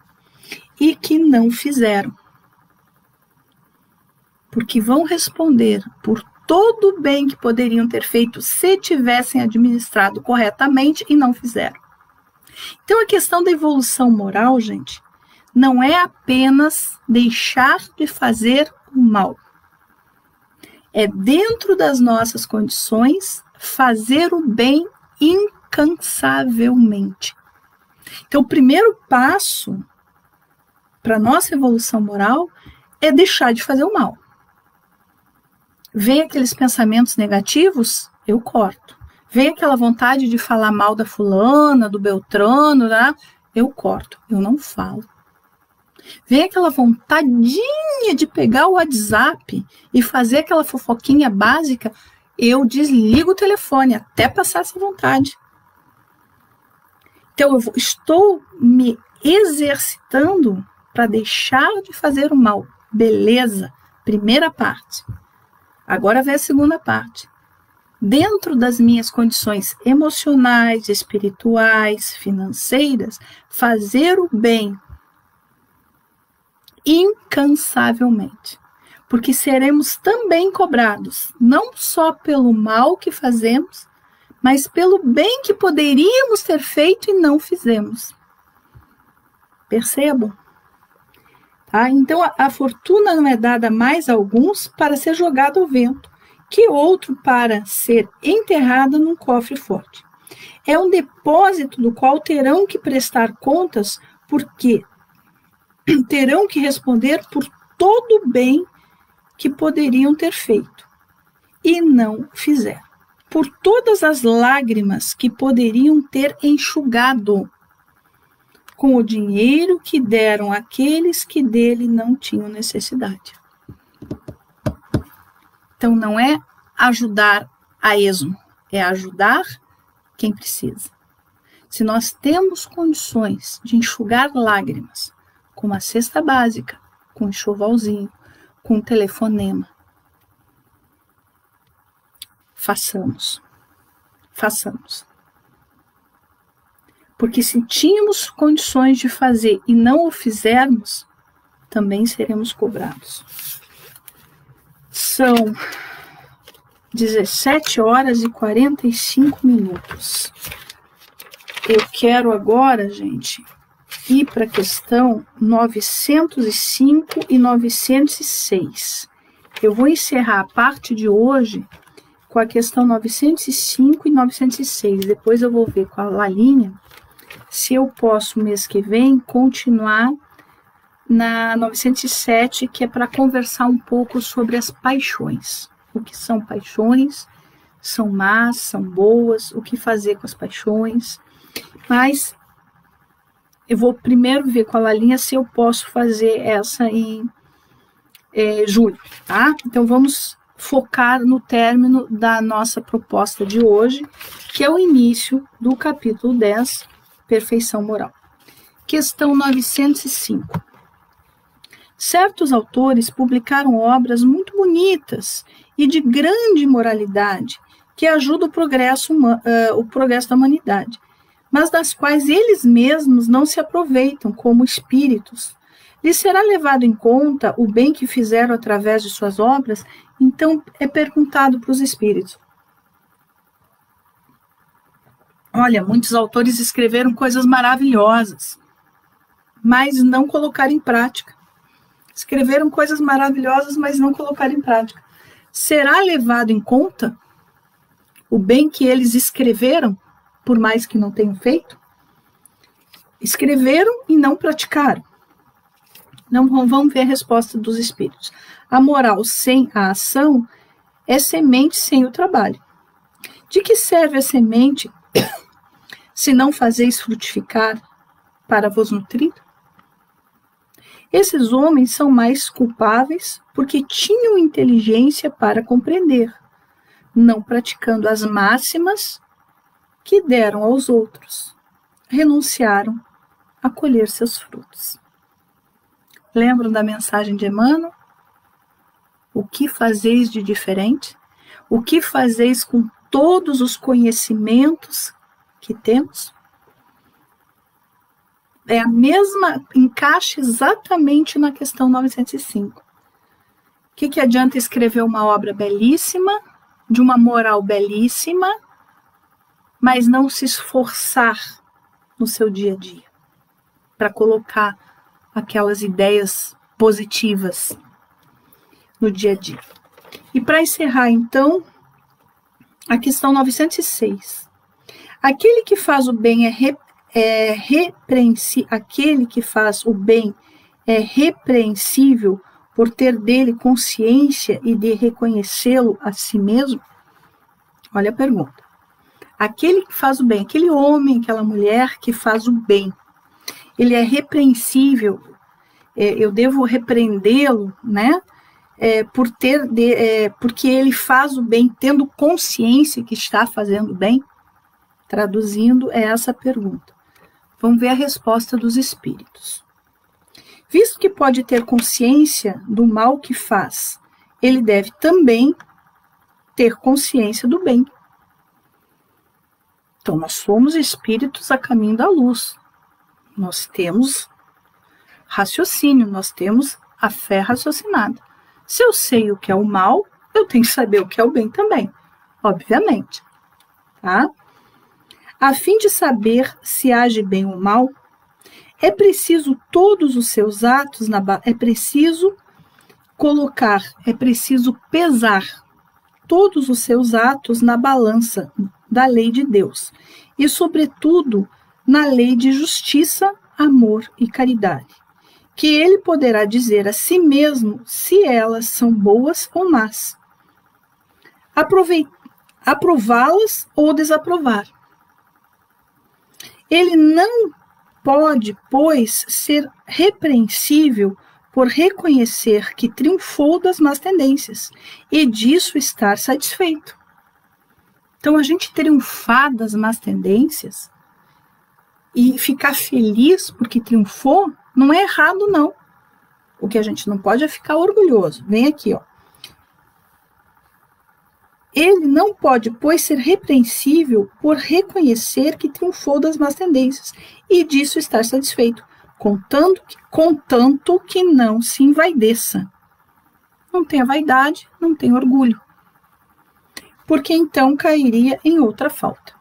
e que não fizeram. Porque vão responder por todo o bem que poderiam ter feito se tivessem administrado corretamente e não fizeram. Então, a questão da evolução moral, gente, não é apenas deixar de fazer o mal. É, dentro das nossas condições, fazer o bem incansavelmente. Então, o primeiro passo para a nossa evolução moral é deixar de fazer o mal. Vem aqueles pensamentos negativos, eu corto. Vem aquela vontade de falar mal da fulana, do beltrano, né? Eu corto, eu não falo. Vem aquela vontadinha de pegar o WhatsApp e fazer aquela fofoquinha básica, eu desligo o telefone até passar essa vontade. Então, eu estou me exercitando para deixar de fazer o mal. Beleza, primeira parte. Agora vem a segunda parte. Dentro das minhas condições emocionais, espirituais, financeiras, fazer o bem incansavelmente. Porque seremos também cobrados, não só pelo mal que fazemos, mas pelo bem que poderíamos ter feito e não fizemos. Percebam? Tá? Então, a fortuna não é dada mais a alguns para ser jogada ao vento, que outro para ser enterrada num cofre forte. É um depósito do qual terão que prestar contas, porque terão que responder por todo o bem que poderiam ter feito e não fizeram, por todas as lágrimas que poderiam ter enxugado com o dinheiro que deram àqueles que dele não tinham necessidade. Então, não é ajudar a esmo, é ajudar quem precisa. Se nós temos condições de enxugar lágrimas, com uma cesta básica, com um enxovalzinho, com um telefonema, façamos. Porque se tínhamos condições de fazer e não o fizermos, também seremos cobrados. São 17h45. Eu quero agora, gente, ir para a questão 905 e 906. Eu vou encerrar a parte de hoje com a questão 905 e 906. Depois eu vou ver com a Lalinha se eu posso, mês que vem, continuar na 907, que é para conversar um pouco sobre as paixões. O que são paixões, são más, são boas, o que fazer com as paixões. Mas eu vou primeiro ver com a Lalinha se eu posso fazer essa em julho, tá? Então vamos focar no término da nossa proposta de hoje, que é o início do capítulo 10, Perfeição Moral. Questão 905. Certos autores publicaram obras muito bonitas e de grande moralidade que ajudam o progresso da humanidade, mas das quais eles mesmos não se aproveitam como espíritos. Lhes será levado em conta o bem que fizeram através de suas obras? Então é perguntado para os espíritos. Olha, muitos autores escreveram coisas maravilhosas, mas não colocaram em prática. Escreveram coisas maravilhosas, mas não colocaram em prática. Será levado em conta o bem que eles escreveram, por mais que não tenham feito? Escreveram e não praticaram. Não, vamos ver a resposta dos espíritos. A moral sem a ação é semente sem o trabalho. De que serve a semente se não fazeis frutificar para vos nutrir? Esses homens são mais culpáveis porque tinham inteligência para compreender, não praticando as máximas que deram aos outros. Renunciaram a colher seus frutos. Lembram da mensagem de Emmanuel? O que fazeis de diferente? O que fazeis com todos os conhecimentos que temos? É a mesma, encaixa exatamente na questão 905. O que adianta escrever uma obra belíssima, de uma moral belíssima, mas não se esforçar no seu dia a dia para colocar aquelas ideias positivas no dia a dia? E para encerrar, então, a questão 906. Aquele que faz o bem aquele que faz o bem é repreensível por ter dele consciência e de reconhecê-lo a si mesmo? Olha a pergunta. Aquele que faz o bem, aquele homem, aquela mulher que faz o bem, ele é repreensível, eu devo repreendê-lo, né? Porque ele faz o bem tendo consciência que está fazendo bem? Traduzindo, é essa a pergunta. Vamos ver a resposta dos espíritos. Visto que pode ter consciência do mal que faz, ele deve também ter consciência do bem. Então, nós somos espíritos a caminho da luz. Nós temos raciocínio, nós temos a fé raciocinada. Se eu sei o que é o mal, eu tenho que saber o que é o bem também, obviamente. Tá? A fim de saber se age bem ou mal, é preciso todos os seus atos, é preciso pesar todos os seus atos na balança da lei de Deus e, sobretudo, na lei de justiça, amor e caridade, que ele poderá dizer a si mesmo se elas são boas ou más, aprová-las ou desaprovar. Ele não pode, pois, ser repreensível por reconhecer que triunfou das más tendências e disso estar satisfeito. Então, a gente triunfar das más tendências e ficar feliz porque triunfou não é errado, não. O que a gente não pode é ficar orgulhoso. Vem aqui, ó. Ele não pode, pois, ser repreensível por reconhecer que triunfou das más tendências e disso estar satisfeito, contanto que não se envaideça. Não tenha vaidade, não tenha orgulho, porque então cairia em outra falta.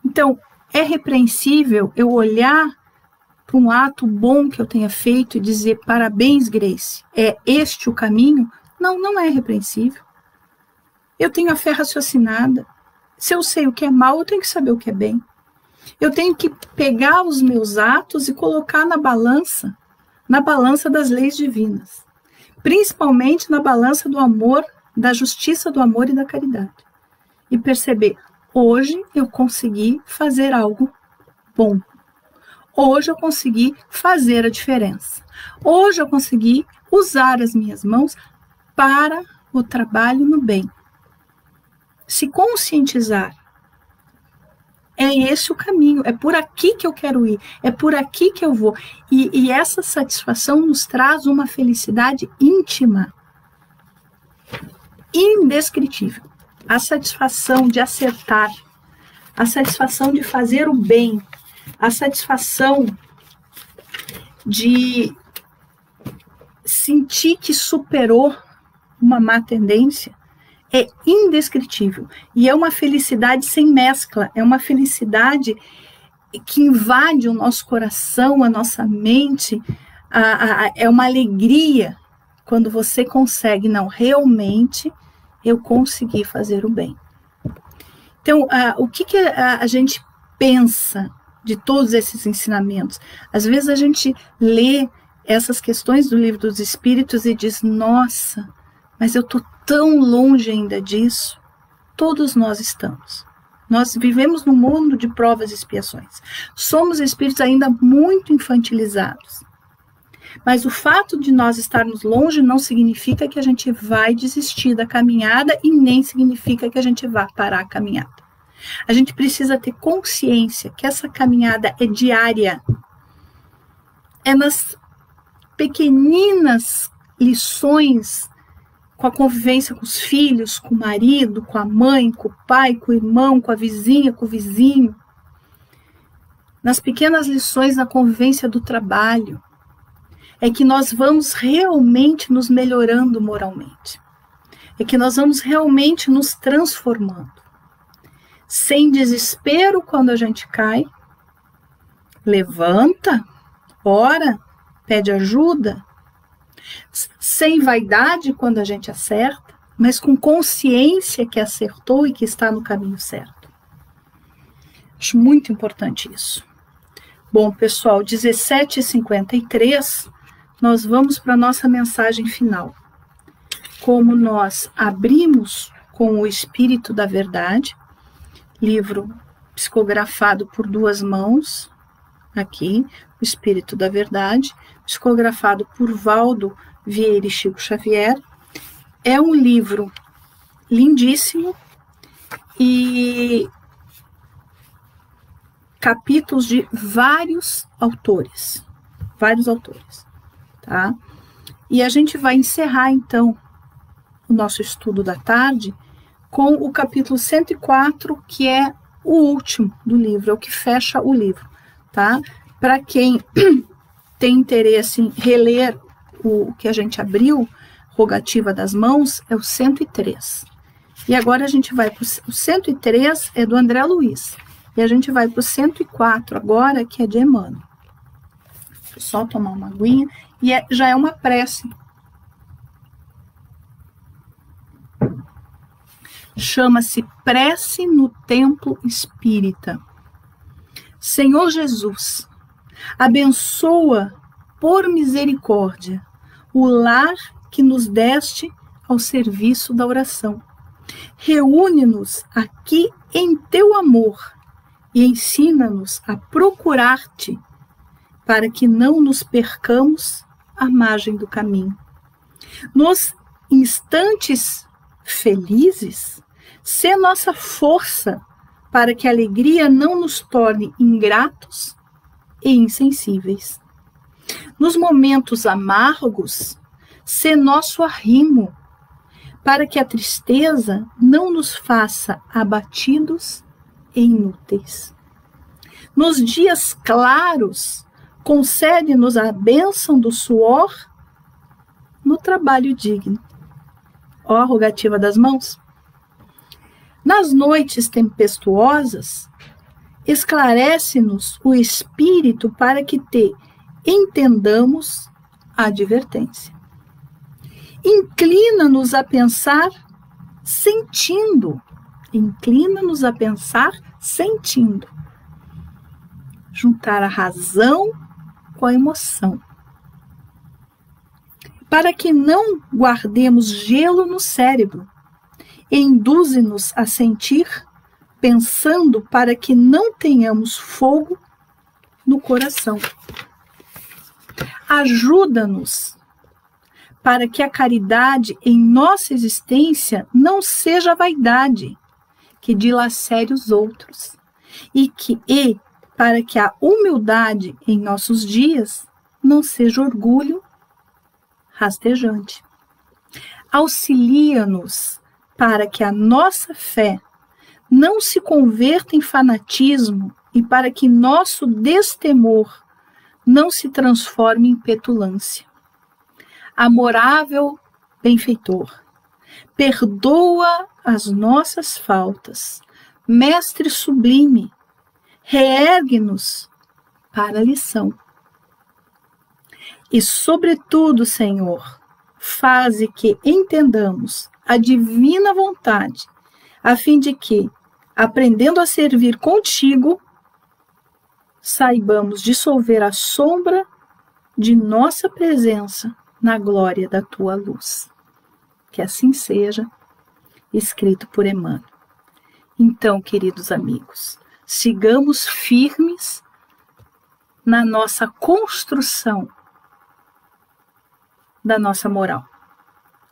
Então, é repreensível eu olhar para um ato bom que eu tenha feito e dizer parabéns, Grace, é este o caminho? Não, não é repreensível. Eu tenho a fé raciocinada. Se eu sei o que é mal, eu tenho que saber o que é bem. Eu tenho que pegar os meus atos e colocar na balança das leis divinas. Principalmente na balança do amor, da justiça, do amor e da caridade. E perceber, hoje eu consegui fazer algo bom. Hoje eu consegui fazer a diferença. Hoje eu consegui usar as minhas mãos para o trabalho no bem. Se conscientizar, é esse o caminho, é por aqui que eu quero ir, é por aqui que eu vou. E essa satisfação nos traz uma felicidade íntima, indescritível. A satisfação de acertar, a satisfação de fazer o bem, a satisfação de sentir que superou uma má tendência, é indescritível. E é uma felicidade sem mescla, é uma felicidade que invade o nosso coração, a nossa mente, é uma alegria quando você consegue, não, realmente eu consegui fazer o bem. Então, o que a gente pensa de todos esses ensinamentos? Às vezes a gente lê essas questões do Livro dos Espíritos e diz, nossa, mas eu estou tão longe ainda disso. Todos nós estamos. Nós vivemos num mundo de provas e expiações. Somos espíritos ainda muito infantilizados. Mas o fato de nós estarmos longe não significa que a gente vai desistir da caminhada e nem significa que a gente vai parar a caminhada. A gente precisa ter consciência que essa caminhada é diária. É nas pequeninas lições, com a convivência com os filhos, com o marido, com a mãe, com o pai, com o irmão, com a vizinha, com o vizinho. Nas pequenas lições na convivência do trabalho, é que nós vamos realmente nos melhorando moralmente. É que nós vamos realmente nos transformando. Sem desespero quando a gente cai, levanta, ora, pede ajuda. Sem vaidade quando a gente acerta, mas com consciência que acertou e que está no caminho certo. Acho muito importante isso. Bom, pessoal, 17h53, nós vamos para a nossa mensagem final. Como nós abrimos com o Espírito da Verdade, livro psicografado por 2 mãos, aqui, o Espírito da Verdade, psicografado por Valdo Vieira e Chico Xavier. É um livro lindíssimo e capítulos de vários autores, tá? E a gente vai encerrar, então, o nosso estudo da tarde com o capítulo 104, que é o último do livro, é o que fecha o livro, tá? Para quem tem interesse em reler o que a gente abriu, Rogativa das Mãos, é o 103. E agora a gente vai para o 103, é do André Luiz. E a gente vai para o 104 agora, que é de Emmanuel. Vou só tomar uma aguinha. E já é uma prece. Chama-se Prece no Templo Espírita. Senhor Jesus, abençoa por misericórdia o lar que nos deste ao serviço da oração. Reúne-nos aqui em teu amor e ensina-nos a procurar-te para que não nos percamos à margem do caminho. Nos instantes felizes, sê nossa força para que a alegria não nos torne ingratos e insensíveis. Nos momentos amargos, sê nosso arrimo, para que a tristeza não nos faça abatidos e inúteis. Nos dias claros, concede-nos a bênção do suor no trabalho digno. Ó a rogativa das mãos. Nas noites tempestuosas, esclarece-nos o espírito para que te entendamos a advertência. Inclina-nos a pensar sentindo. Inclina-nos a pensar sentindo. Juntar a razão com a emoção. Para que não guardemos gelo no cérebro, induze-nos a sentir, pensando para que não tenhamos fogo no coração. Ajuda-nos para que a caridade em nossa existência não seja vaidade, que dilacere os outros, e para que a humildade em nossos dias não seja orgulho rastejante. Auxilia-nos para que a nossa fé não se converta em fanatismo e para que nosso destemor não se transforme em petulância. Amorável benfeitor, perdoa as nossas faltas. Mestre sublime, reergue-nos para a lição. E, sobretudo, Senhor, faze que entendamos a divina vontade, a fim de que, aprendendo a servir contigo, saibamos dissolver a sombra de nossa presença na glória da tua luz. Que assim seja, escrito por Emmanuel. Então, queridos amigos, sigamos firmes na nossa construção da nossa moral.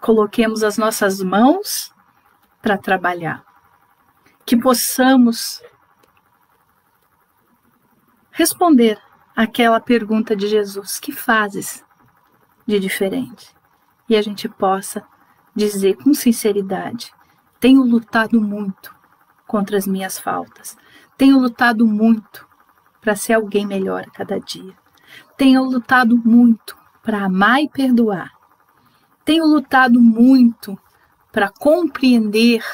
Coloquemos as nossas mãos para trabalhar. Que possamos responder àquela pergunta de Jesus: que fazes de diferente? E a gente possa dizer com sinceridade: tenho lutado muito contra as minhas faltas. Tenho lutado muito para ser alguém melhor a cada dia. Tenho lutado muito para amar e perdoar. Tenho lutado muito para compreender,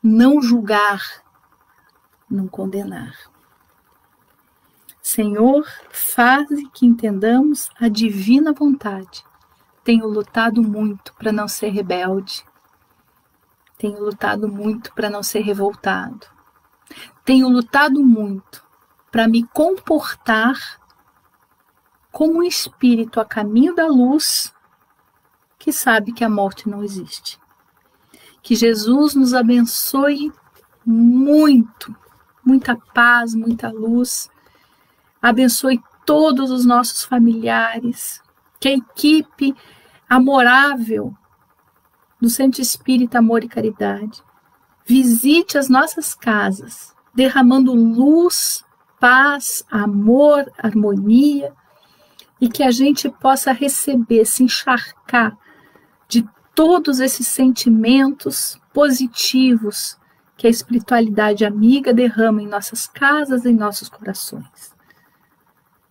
não julgar, não condenar. Senhor, faze que entendamos a divina vontade. Tenho lutado muito para não ser rebelde. Tenho lutado muito para não ser revoltado. Tenho lutado muito para me comportar como um espírito a caminho da luz que sabe que a morte não existe. Que Jesus nos abençoe muito, muita paz, muita luz. Abençoe todos os nossos familiares, que a equipe amorável do Centro Espírita Amor e Caridade visite as nossas casas, derramando luz, paz, amor, harmonia, e que a gente possa receber, se encharcar de todos esses sentimentos positivos que a espiritualidade amiga derrama em nossas casas, em nossos corações.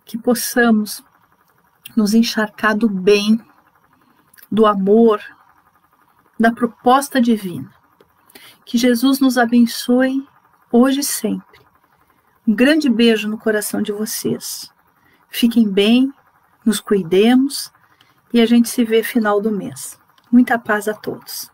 Que possamos nos encharcar do bem, do amor, da proposta divina. Que Jesus nos abençoe hoje e sempre. Um grande beijo no coração de vocês. Fiquem bem, nos cuidemos e a gente se vê final do mês. Muita paz a todos.